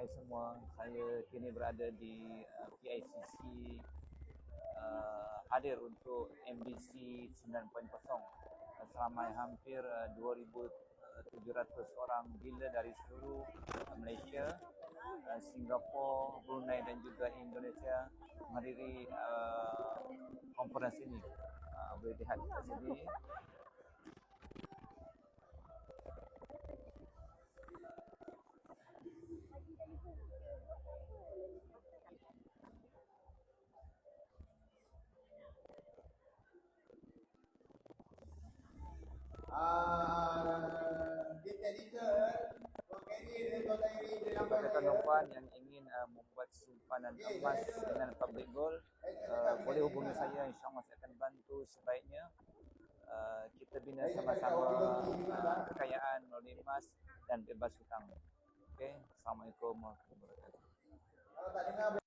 Hai semua, saya kini berada di PICC hadir untuk MBC 9.0 seramai hampir 2,700 orang gila dari seluruh Malaysia, Singapura, Brunei dan juga Indonesia menghadiri konferensi ini. Boleh lihat kat sini. Kepada tuan-tuan yang ingin membuat simpanan emas dengan public gold, boleh hubungi saya, insyaAllah saya akan bantu sebaiknya. Kita bina sama-sama kekayaan melalui emas dan bebas hutang. Okey, Assalamualaikum warahmatullahi wabarakatuh.